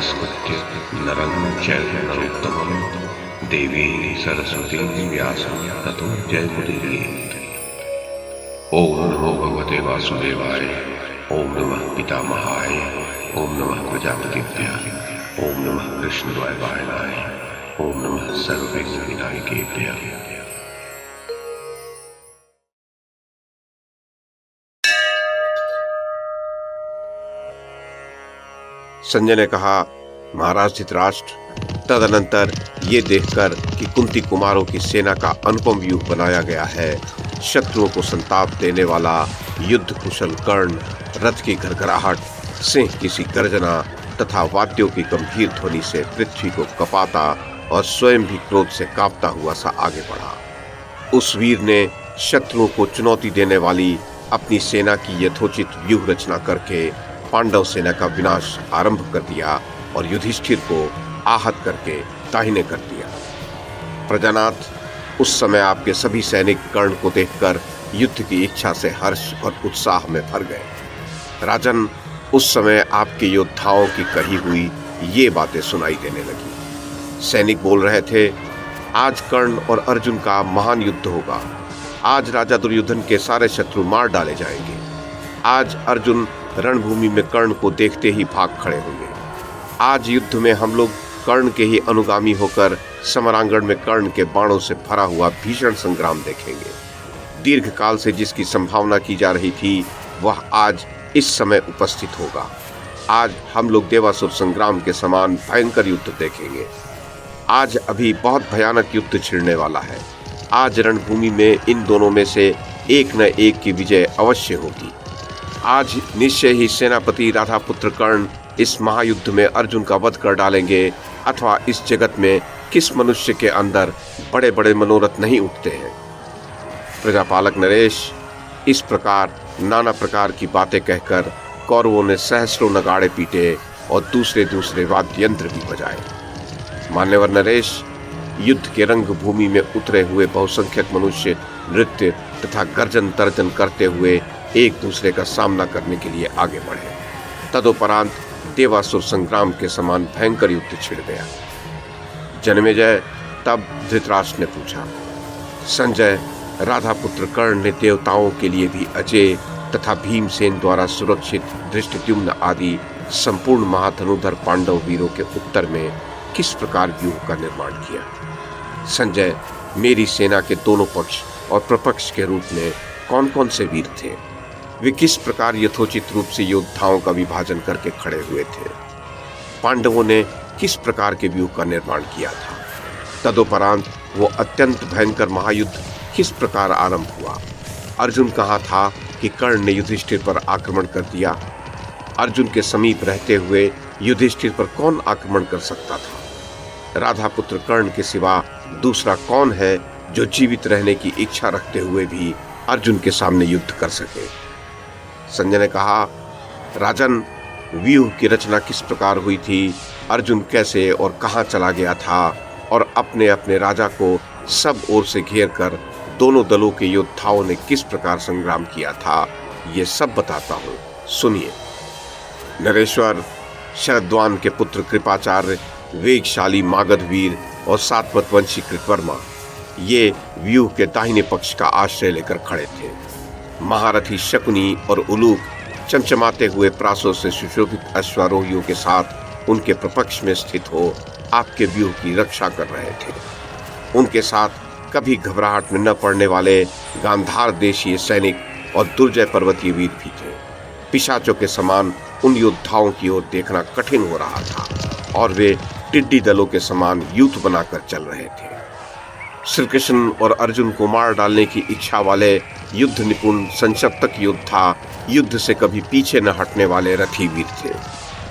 नमस्कृत्य नरं चैव नरोत्तमं देवीं सरस्वतीं व्यासं ततो जयमुदीरयेत्। ओम नमो भगवते वासुदेवाय। ओम नमः पितामहाय। ओम नमः प्रजापतिभ्यः। ओम नमः कृष्णद्वैपायनाय। ओम नमः सर्वविघ्नविनायकेभ्यः। संजय ने कहा, महाराज धृतराष्ट्र, तदनंतर ये देखकर कि कुंती कुमारों की सेना का अनुपम व्यूह बनाया गया है, शत्रुओं को संताप देने वाला युद्ध कुशल कर्ण, रथ की घरघराहट, सिंह की सी गर्जना तथा वाद्यों की गंभीर ध्वनि से पृथ्वी को कपाता और स्वयं भी क्रोध से कांपता हुआ सा आगे बढ़ा। उस वीर ने शत्रुओं को चुनौती देने वाली अपनी सेना की यथोचित व्यूह रचना करके पांडव सेना का विनाश आरंभ कर दिया और युधिष्ठिर को आहत करके दाहिने कर दिया। प्रजानाथ, उस समय आपके सभी सैनिक कर्ण को देखकर युद्ध की इच्छा से हर्ष और उत्साह में भर गए। राजन, उस समय आपके योद्धाओं की कही हुई ये बातें सुनाई देने लगी। सैनिक बोल रहे थे, आज कर्ण और अर्जुन का महान युद्ध होगा। आज राजा दुर्योधन के सारे शत्रु मार डाले जाएंगे। आज अर्जुन रणभूमि में कर्ण को देखते ही भाग खड़े होंगे। आज युद्ध में हम लोग कर्ण के ही अनुगामी होकर समरांगण में कर्ण के बाणों से भरा हुआ भीषण संग्राम देखेंगे। दीर्घ काल से जिसकी संभावना की जा रही थी वह आज इस समय उपस्थित होगा। आज हम लोग देवासुर संग्राम के समान भयंकर युद्ध देखेंगे। आज अभी बहुत भयानक युद्ध छिड़ने वाला है। आज रणभूमि में इन दोनों में से एक न एक की विजय अवश्य होगी। आज निश्चय ही सेनापति राधापुत्र कर्ण इस महायुद्ध में अर्जुन का वध कर डालेंगे, अथवा इस जगत में किस मनुष्य के अंदर बड़े बड़े मनोरथ नहीं उठते हैं। प्रजापालक नरेश, इस प्रकार नाना प्रकार की बातें कहकर कौरवों ने सहस्रों नगाड़े पीटे और दूसरे दूसरे वाद्य यंत्र भी बजाए। मान्यवर नरेश, युद्ध के रंग भूमि में उतरे हुए बहुसंख्यक मनुष्य नृत्य तथा गर्जन तर्जन करते हुए एक दूसरे का सामना करने के लिए आगे बढ़े। तदुपरांत देवासुर संग्राम के समान भयंकर युद्ध छिड़ गया। जन्मेजय, तब धृतराष्ट्र ने पूछा, संजय, राधापुत्र कर्ण ने देवताओं के लिए भी अजय तथा भीमसेन द्वारा सुरक्षित धृष्टद्युम्न आदि संपूर्ण महाधनुधर पांडव वीरों के उत्तर में किस प्रकार व्यूह का निर्माण किया? संजय, मेरी सेना के दोनों पक्ष और प्रपक्ष के रूप में कौन कौन से वीर थे? वे किस प्रकार यथोचित रूप से योद्धाओं का विभाजन करके खड़े हुए थे? पांडवों ने किस प्रकार के व्यूह का निर्माण किया था? तदुपरांत वो अत्यंत भयंकर महायुद्ध किस प्रकार आरंभ हुआ? अर्जुन कहाँ था कि कर्ण ने युधिष्ठिर पर आक्रमण कर दिया? अर्जुन के समीप रहते हुए युधिष्ठिर पर कौन आक्रमण कर सकता था? राधापुत्र कर्ण के सिवा दूसरा कौन है जो जीवित रहने की इच्छा रखते हुए भी अर्जुन के सामने युद्ध कर सके? संजय ने कहा, राजन, व्यूह की रचना किस प्रकार हुई थी? अर्जुन कैसे और कहाँ चला गया था और अपने अपने राजा को सब ओर से घेर कर दोनों दलों के योद्धाओं ने किस प्रकार संग्राम किया था, ये सब बताता हूँ, सुनिए। नरेश्वर, शरद्वान के पुत्र कृपाचार्य, वेगशाली मागध वीर और सातवतवंशी कृतवर्मा ये व्यूह के दाहिने पक्ष का आश्रय लेकर खड़े थे। महारथी शकुनी और उलूक चमचमाते हुए प्रासों से सुशोभित अश्वारोहियों के साथ उनके प्रपक्ष में स्थित हो आपके व्यूह की रक्षा कर रहे थे। उनके साथ कभी घबराहट में न पड़ने वाले गांधार देशीय सैनिक और दुर्जय पर्वतीय वीर भी थे। पिशाचों के समान उन योद्धाओं की ओर देखना कठिन हो रहा था और वे टिड्डी दलों के समान यूथ बनाकर चल रहे थे। श्री कृष्ण और अर्जुन को मार डालने की इच्छा वाले युद्ध निपुण संशप्तक योद्धा, युद्ध से कभी पीछे न हटने वाले रथी वीर थे।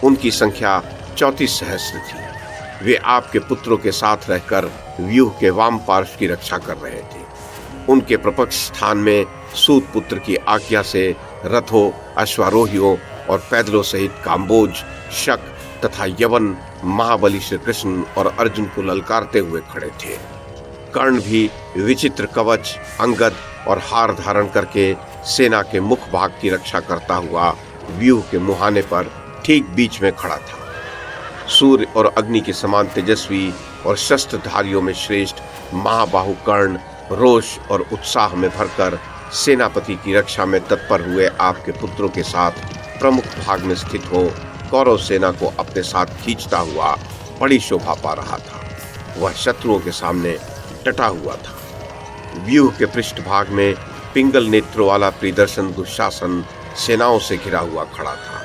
उनकी संख्या 34 सहस्त्र थी। वे आपके पुत्रों के साथ रहकर व्यूह के वाम पार्श्व की रक्षा कर रहे थे। उनके प्रपक्ष स्थान में सूत पुत्र की आज्ञा से रथों, अश्वारोहियों और पैदलों सहित काम्बोज, शक तथा यवन महाबली श्री कृष्ण और अर्जुन को ललकारते हुए खड़े थे। कर्ण भी विचित्र कवच, अंगद और हार धारण करके सेना के मुख भाग की रक्षा करता हुआ व्यूह के मुहाने पर ठीक बीच में खड़ा था। सूर्य और अग्नि के समान तेजस्वी और शस्त्रधारियों में श्रेष्ठ महाबाहु कर्ण रोष और उत्साह में भरकर सेनापति की रक्षा में तत्पर हुए आपके पुत्रों के साथ प्रमुख भाग में स्थित हो कौरव सेना को अपने साथ खींचता हुआ बड़ी शोभा पा रहा था। वह शत्रुओं के सामने डटा हुआ था। व्यूह के पृष्ठभाग में पिंगल नेत्रों वाला प्रियदर्शन दुशासन सेनाओं से घिरा हुआ खड़ा था।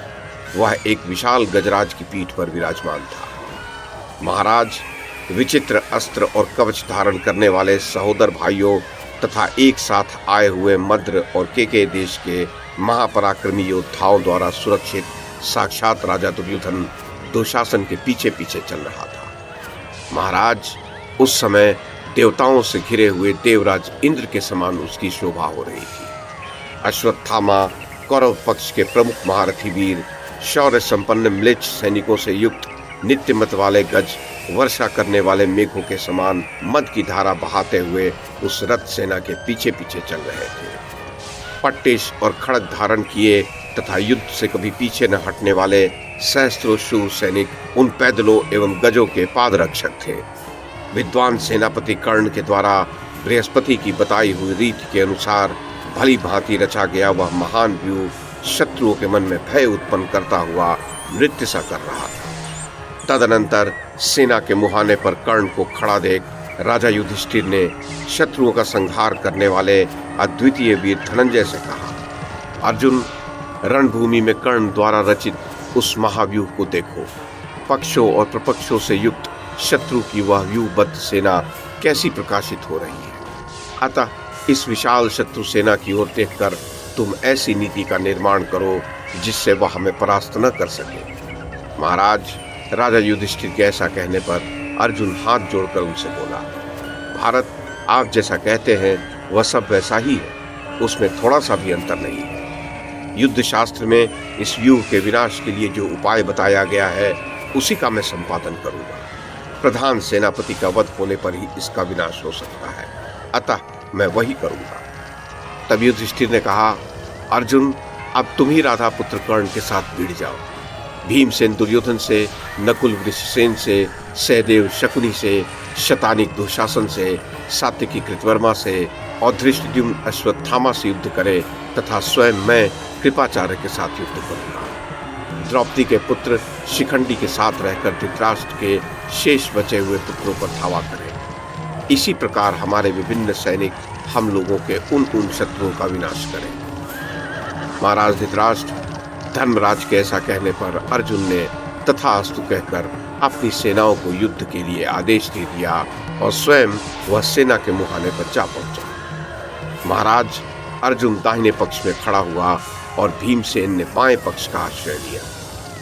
वह एक विशाल गजराज की पीठ पर विराजमान था। महाराज विचित्र अस्त्र और कवच धारण करने वाले सहोदर भाइयों तथा एक साथ आए हुए मद्र और केके देश के महापराक्रमी योद्धाओं द्वारा सुरक्षित साक्षात राजा दुर्योधन दुशासन के पीछे पीछे चल रहा था। महाराज उस समय देवताओं से घिरे हुए देवराज इंद्र के समान उसकी शोभा हो रही थी। अश्वत्थामा कौरव पक्ष के प्रमुख महारथी वीर शौर्य संपन्न म्लेच्छ सैनिकों से युक्त नित्यमत वाले गज वर्षा करने वाले मेघों के समान मद की धारा बहाते हुए उस रथ सेना के पीछे पीछे चल रहे थे। पट्टेश और खड़ग धारण किए तथा युद्ध से कभी पीछे न हटने वाले सहस्त्रों शूर सैनिक उन पैदलों एवं गजों के पादरक्षक थे। विद्वान सेनापति कर्ण के द्वारा बृहस्पति की बताई हुई रीति के अनुसार भली भांति रचा गया वह महान व्यूह शत्रुओं के मन में भय उत्पन्न करता हुआ नृत्य सा कर रहा था। तदनंतर सेना के मुहाने पर कर्ण को खड़ा देख राजा युधिष्ठिर ने शत्रुओं का संहार करने वाले अद्वितीय वीर धनंजय से कहा, अर्जुन, रणभूमि में कर्ण द्वारा रचित उस महाव्यूह को देखो। पक्षों और प्रपक्षों से युक्त शत्रु की वह व्यूहबद्ध सेना कैसी प्रकाशित हो रही है। अतः इस विशाल शत्रु सेना की ओर देखकर तुम ऐसी नीति का निर्माण करो जिससे वह हमें परास्त न कर सके। महाराज, राजा युधिष्ठिर के ऐसा कहने पर अर्जुन हाथ जोड़कर उनसे बोला, भारत, आप जैसा कहते हैं वह सब वैसा ही है, उसमें थोड़ा सा भी अंतर नहीं है। युद्ध शास्त्र में इस व्यूह के विनाश के लिए जो उपाय बताया गया है उसी का मैं संपादन करूंगा। प्रधान सेनापति का वध होने पर ही इसका विनाश हो सकता है, अतः मैं वही करूंगा। तब युधिष्ठिर ने कहा, अर्जुन, अब तुम ही राधा पुत्र कर्ण के साथ भिड़ जाओ। भीमसेन दुर्योधन से, नकुल वृषसेन से, सहदेव शकुनी से, शतानिक दुशासन से, सात्यकी कृतवर्मा से और धृष्टद्युम्न अश्वत्थामा से युद्ध करे तथा स्वयं मैं कृपाचार्य के साथ युद्ध करूंगा। द्रौपदी के पुत्र शिखंडी के साथ रहकर धृतराष्ट्र के शेष बचे हुए पुत्रों पर धावा करें। इसी प्रकार हमारे विभिन्न सैनिक हम लोगों के उन शत्रुओं का विनाश करें। महाराज धृतराष्ट्र, धर्मराज के ऐसा कहने पर अर्जुन ने तथास्तु कहकर अपनी सेनाओं को युद्ध के लिए आदेश दे दिया और स्वयं वह सेना के मुहाने पर जा पहुंचा। महाराज, अर्जुन दाहिने पक्ष में खड़ा हुआ और भीमसेन ने बाएं पक्ष का आश्रय लिया।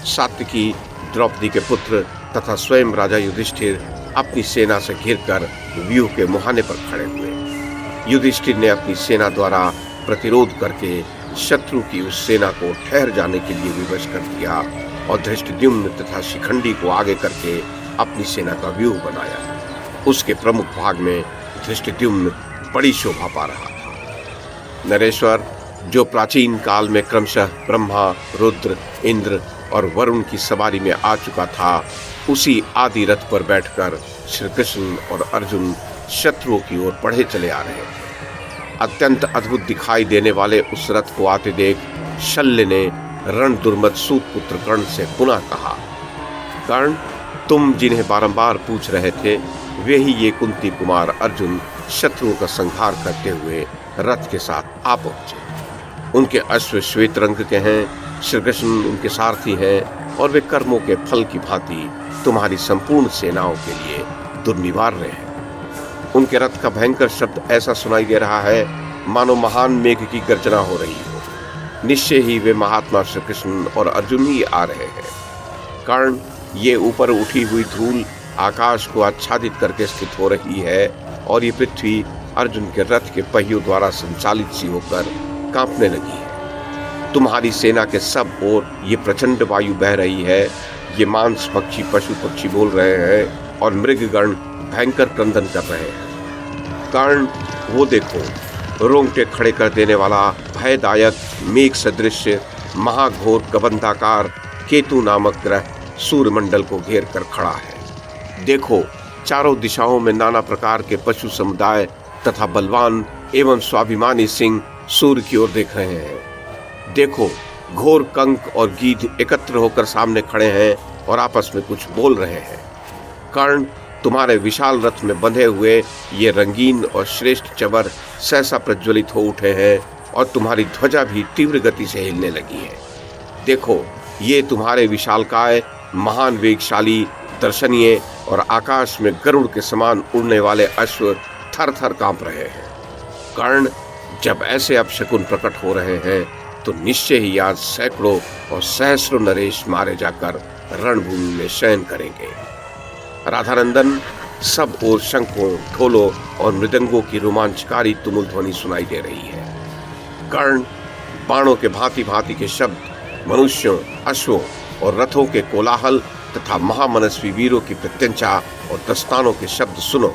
सात्यकी, द्रौपदी के पुत्र तथा स्वयं राजा युधिष्ठिर अपनी सेना से घिरकर व्यूह के मुहाने पर खड़े हुए। युधिष्ठिर ने अपनी सेना द्वारा प्रतिरोध करके शत्रु की उस सेना को ठहर जाने के लिए विवश कर दिया और धृष्टद्युम्न तथा शिखंडी को आगे करके अपनी सेना का व्यूह बनाया। उसके प्रमुख भाग में धृष्टद्युम्न बड़ी शोभा पा रहा था। नरेश्वर, जो प्राचीन काल में क्रमशः ब्रह्मा, रुद्र, इंद्र और वरुण की सवारी में आ चुका था, उसी आदि रथ पर बैठकर श्री कृष्ण और अर्जुन शत्रुओं की ओर बढ़े चले आ रहे थे। अत्यंत अद्भुत दिखाई देने वाले उस रथ को आते देख शल्य ने रण दुर्मद सूत पुत्र कर्ण से पुनः कहा, कर्ण, तुम जिन्हें बारंबार पूछ रहे थे वे ही ये कुंती कुमार अर्जुन शत्रुओं का संहार करते हुए रथ के साथ आ पहुंचे। उनके अश्व श्वेत रंग के हैं, श्री कृष्ण उनके सारथी हैं और वे कर्मों के फल की भांति तुम्हारी संपूर्ण सेनाओं के लिए दुर्निवार्य हैं। उनके रथ का भयंकर शब्द ऐसा सुनाई दे रहा है मानो महान मेघ की गर्जना हो रही हो। निश्चय ही वे महात्मा श्री कृष्ण और अर्जुन ही आ रहे हैं। कर्ण, ये ऊपर उठी हुई धूल आकाश को आच्छादित करके स्थित हो रही है और ये पृथ्वी अर्जुन के रथ के पहियों द्वारा संचालित सी होकर कांपने लगी है। तुम्हारी सेना के सब ओर ये प्रचंड वायु बह रही है। ये मांस पक्षी, पशु पक्षी बोल रहे हैं और मृगगण भयंकर क्रंदन कर रहे हैं। कर्ण, वो देखो, रोंगटे खड़े कर देने वाला भयदायक मेघ सदृश महाघोर कबंधाकार केतु नामक ग्रह सूर्यमंडल को घेर कर खड़ा है। देखो, चारों दिशाओं में नाना प्रकार के पशु समुदाय तथा बलवान एवं स्वाभिमानी सिंह सूर्य की ओर देख रहे हैं। देखो, घोर कंक और गीध एकत्र होकर सामने खड़े हैं और आपस में कुछ बोल रहे हैं। कर्ण, तुम्हारे विशाल रथ में बंधे हुए ये रंगीन और श्रेष्ठ चवर सहसा प्रज्वलित हो उठे हैं और तुम्हारी ध्वजा भी तीव्र गति से हिलने लगी है। देखो, ये तुम्हारे विशालकाय, महान वेगशाली, दर्शनीय और आकाश में गरुड़ के समान उड़ने वाले अश्व थर थर कांप रहे हैं। कर्ण, जब ऐसे अपशकुन प्रकट हो रहे हैं तो निश्चय ही आज सैकड़ों और सहस्रों नरेश मारे जाकर रणभूमि में शयन करेंगे। राधानंदन, सब ओर शंखों, ढोलों और मृदंगों की रोमांचकारी तुमुल ध्वनि सुनाई दे रही है। कर्ण, बाणों के भांति भांति के शब्द, मनुष्यों, अश्वों और रथों के कोलाहल तथा महामनस्वी वीरों की प्रत्यंचा और दस्तानों के शब्द सुनो।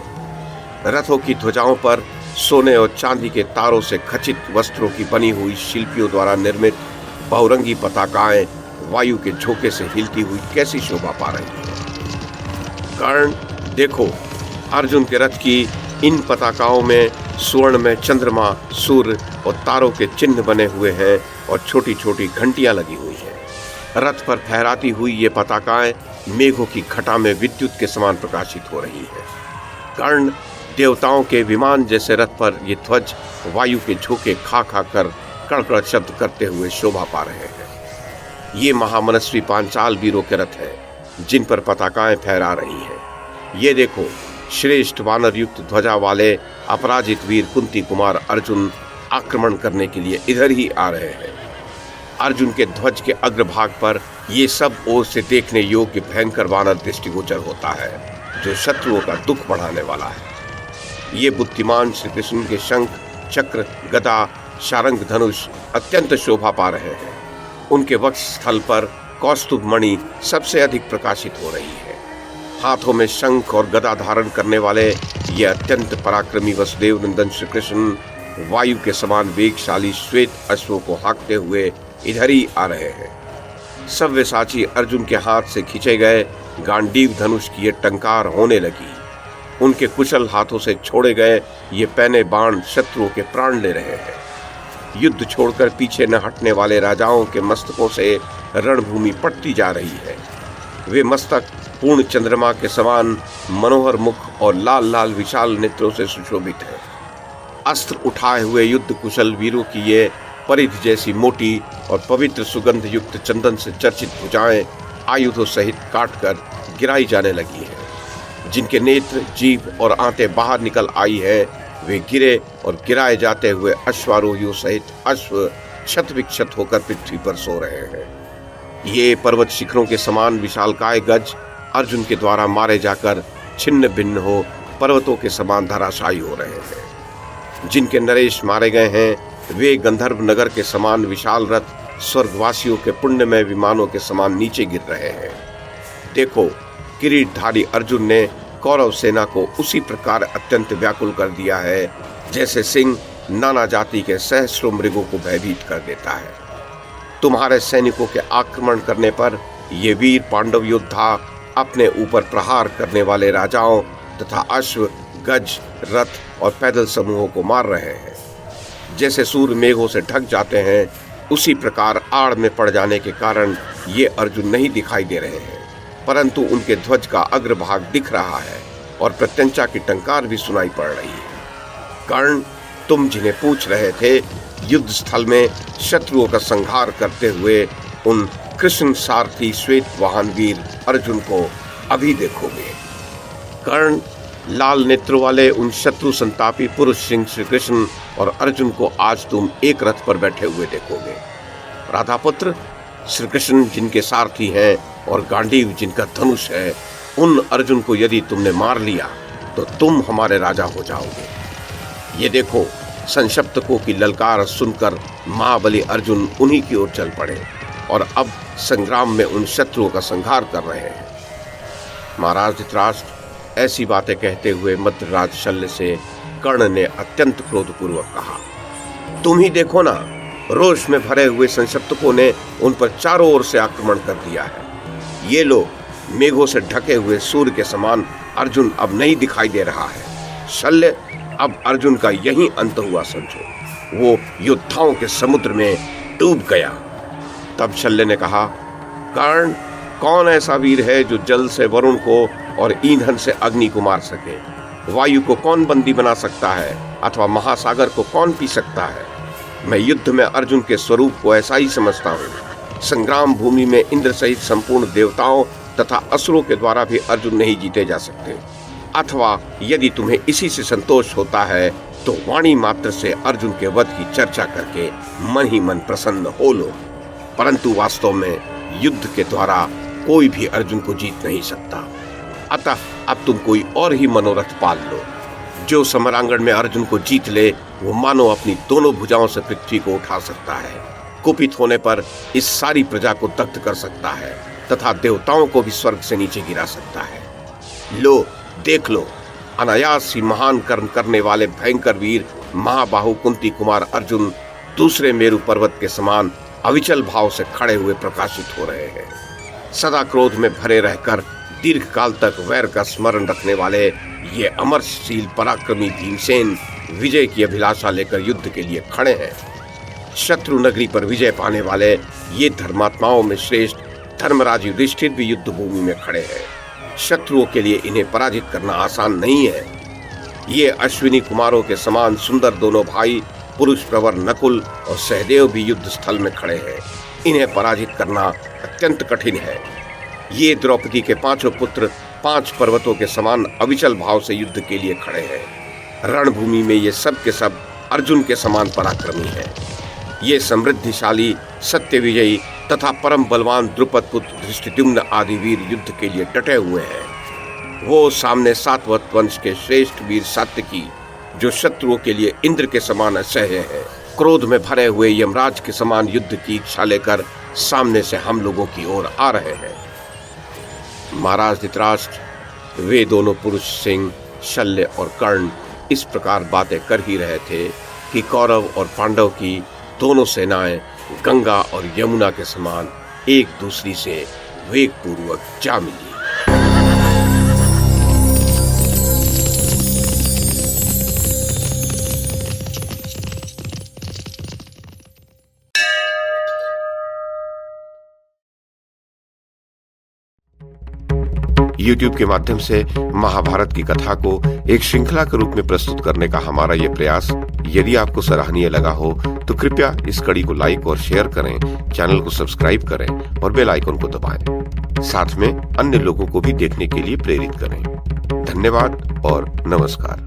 रथों की ध्वजाओं पर सोने और चांदी के तारों से खचित वस्त्रों की बनी हुई शिल्पियों द्वारा निर्मित बहुरंगी पताकाएं वायु के झोंके से हिलती हुई कैसी शोभा पा रही है। कर्ण, देखो, अर्जुन के रथ की इन पताकाओं में स्वर्ण में चंद्रमा, सूर्य और तारों के चिन्ह बने हुए हैं और छोटी छोटी घंटियां लगी हुई हैं। रथ पर फहराती हुई ये पताकाएं मेघों की घटा में विद्युत के समान प्रकाशित हो रही हैं। कर्ण, देवताओं के विमान जैसे रथ पर ये ध्वज वायु के झोंके खा खा कर कड़कड़ शब्द करते हुए शोभा पा रहे हैं। ये महामनस्वी पांचाल वीरों के रथ हैं जिन पर पताकाएं फहरा रही हैं। ये देखो, श्रेष्ठ वानर युक्त ध्वजा वाले अपराजित वीर कुंती कुमार अर्जुन आक्रमण करने के लिए इधर ही आ रहे हैं। अर्जुन के ध्वज के अग्रभाग पर ये सब ओर से देखने योग्य भयंकर वानर दृष्टिगोचर होता है जो शत्रुओं का दुख बढ़ाने वाला है। ये बुद्धिमान श्री कृष्ण के शंख, चक्र, गदा, शारंग धनुष अत्यंत शोभा पा रहे हैं। उनके वक्ष स्थल पर कौस्तुभ मणि सबसे अधिक प्रकाशित हो रही है। हाथों में शंख और गदा धारण करने वाले ये अत्यंत पराक्रमी वसुदेव नंदन श्री कृष्ण वायु के समान वेगशाली श्वेत अश्वों को हाँकते हुए इधर ही आ रहे हैं। सव्यसाची अर्जुन के हाथ से खींचे गए गांडीव धनुष की ये टंकार होने लगी। उनके कुशल हाथों से छोड़े गए ये पैने बाण शत्रुओं के प्राण ले रहे हैं। युद्ध छोड़कर पीछे न हटने वाले राजाओं के मस्तकों से रणभूमि पटती जा रही है। वे मस्तक पूर्ण चंद्रमा के समान मनोहर मुख और लाल लाल विशाल नेत्रों से सुशोभित है। अस्त्र उठाए हुए युद्ध कुशल वीरों की ये परिधि जैसी मोटी और पवित्र सुगंध युक्त चंदन से चर्चित भुजाएं आयुधों सहित काटकर गिराई जाने लगी हैं। जिनके नेत्र, जीभ और आंतें बाहर निकल आई है वे गिरे और गिराए जाते हुए अश्वारोहियों सहित अश्व क्षत विक्षत होकर पृथ्वी पर सो रहे हैं। ये पर्वत शिखरों के समान विशालकाय गज अर्जुन के द्वारा मारे जाकर छिन्न भिन्न हो पर्वतों के समान धराशायी हो रहे हैं। जिनके नरेश मारे गए हैं वे गंधर्व नगर के समान विशाल रथ स्वर्गवासियों के पुण्यमय विमानों के समान नीचे गिर रहे हैं। देखो, किरीटधारी अर्जुन ने कौरव सेना को उसी प्रकार अत्यंत व्याकुल कर दिया है जैसे सिंह नाना जाति के सहस्रों मृगों को भयभीत कर देता है। तुम्हारे सैनिकों के आक्रमण करने पर ये वीर पांडव योद्धा अपने ऊपर प्रहार करने वाले राजाओं तथा अश्व, गज, रथ और पैदल समूहों को मार रहे हैं। जैसे सूर्य मेघों से ढक जाते हैं उसी प्रकार आड़ में पड़ जाने के कारण ये अर्जुन नहीं दिखाई दे रहे हैं, परंतु उनके ध्वज का अग्रभाग दिख रहा है और प्रत्यंचा की टंकार भी सुनाई पड़ रही है। कर्ण, तुम जिन्हें पूछ रहे थे युद्ध स्थल में शत्रुओं का संहार करते हुए उन कृष्ण सारथी श्वेत वाहन वीर अर्जुन को अभी देखोगे। कर्ण, लाल नेत्रों वाले उन शत्रु संतापी पुरुष सिंह श्री कृष्ण और अर्जुन को आज तुम एक रथ पर बैठे हुए देखोगे। राधापुत्र, श्री कृष्ण जिनके सारथी हैं और गांडीव जिनका धनुष है, उन अर्जुन को यदि तुमने मार लिया तो तुम हमारे राजा हो जाओगे। ये देखो, संशप्तकों की ललकार सुनकर महाबली अर्जुन उन्हीं की ओर चल पड़े और अब संग्राम में उन शत्रुओं का संहार कर रहे हैं। महाराज धृतराष्ट्र, ऐसी बातें कहते हुए मद्रराज शल्य से कर्ण ने अत्यंत क्रोधपूर्वक कहा, तुम ही देखो ना, रोष में भरे हुए संशप्तकों ने उन पर चारों ओर से आक्रमण कर दिया है। ये लो, मेघों से ढके हुए सूर्य के समान अर्जुन अब नहीं दिखाई दे रहा है। शल्य, अब अर्जुन का यही अंत हुआ समझो। वो योद्धाओं के समुद्र में डूब गया। तब शल्य ने कहा, कर्ण, कौन ऐसा वीर है जो जल से वरुण को और ईंधन से अग्नि को मार सके? वायु को कौन बंदी बना सकता है अथवा महासागर को कौन पी सकता है? मैं युद्ध में अर्जुन के स्वरूप को ऐसा ही समझता हूँ। संग्राम भूमि में इंद्र सहित संपूर्ण देवताओं तथा असुरों के द्वारा भी अर्जुन नहीं जीते जा सकते। अथवा यदि तुम्हें इसी से संतोष होता है तो वाणी मात्र से अर्जुन के वध की चर्चा करके मन ही मन प्रसन्न हो लो। परंतु वास्तव में युद्ध के द्वारा कोई भी अर्जुन को जीत नहीं सकता। अतः अब तुम कोई और ही मनोरथ पाल लो। जो समरांगण में अर्जुन को जीत ले वो मानो अपनी दोनों भुजाओं से पृथ्वी को उठा सकता है। कुपित होने पर इस सारी प्रजा को दग्ध कर सकता है तथा देवताओं को भी स्वर्ग से नीचे गिरा सकता है। लो, देख लो, अनायास ही महान कर्म करने वाले भयंकर वीर महाबाहु कुंती कुमार अर्जुन दूसरे मेरु पर्वत के समान अविचल भाव से खड़े हुए प्रकाशित हो रहे हैं। सदा क्रोध में भरे रहकर दीर्घ काल तक वैर का स्मरण रखने वाले ये अमरशील पराक्रमी भीमसेन विजय की अभिलाषा लेकर युद्ध के लिए खड़े हैं। शत्रु नगरी पर विजय पाने वाले ये धर्मात्माओं में श्रेष्ठ धर्मराज युधिष्ठिर भी युद्ध भूमि में खड़े हैं। शत्रुओं के लिए इन्हें पराजित करना आसान नहीं है। ये अश्विनी कुमारों के समान सुंदर दोनों भाई पुरुष प्रवर नकुल और सहदेव भी युद्ध स्थल में खड़े हैं। इन्हें पराजित करना अत्यंत कठिन है। ये द्रौपदी के पांचों पुत्र 5 पर्वतों के समान अविचल भाव से युद्ध के लिए खड़े हैं। रणभूमि में ये सब के सब अर्जुन के समान पराक्रमी हैं। ये समृद्धिशाली, सत्य विजयी तथा परम बलवान द्रुपद पुत्र धृष्टद्युम्न आदि वीर युद्ध के लिए डटे हुए हैं। वो सामने सातवत वंश के श्रेष्ठ वीर सात्यकी, जो शत्रुओं के लिए इंद्र के समान असह्य है, क्रोध में भरे हुए यमराज के समान युद्ध की इच्छा लेकर सामने से हम लोगों की ओर आ रहे हैं। महाराज धृतराष्ट्र, वे दोनों पुरुष सिंह शल्य और कर्ण इस प्रकार बातें कर ही रहे थे कि कौरव और पांडव की दोनों सेनाएं गंगा और यमुना के समान एक दूसरी से वेगपूर्वक जा मिली। YouTube के माध्यम से महाभारत की कथा को एक श्रृंखला के रूप में प्रस्तुत करने का हमारा ये प्रयास यदि आपको सराहनीय लगा हो तो कृपया इस कड़ी को लाइक और शेयर करें, चैनल को सब्सक्राइब करें और बेल आइकन को दबाएं। साथ में अन्य लोगों को भी देखने के लिए प्रेरित करें। धन्यवाद और नमस्कार।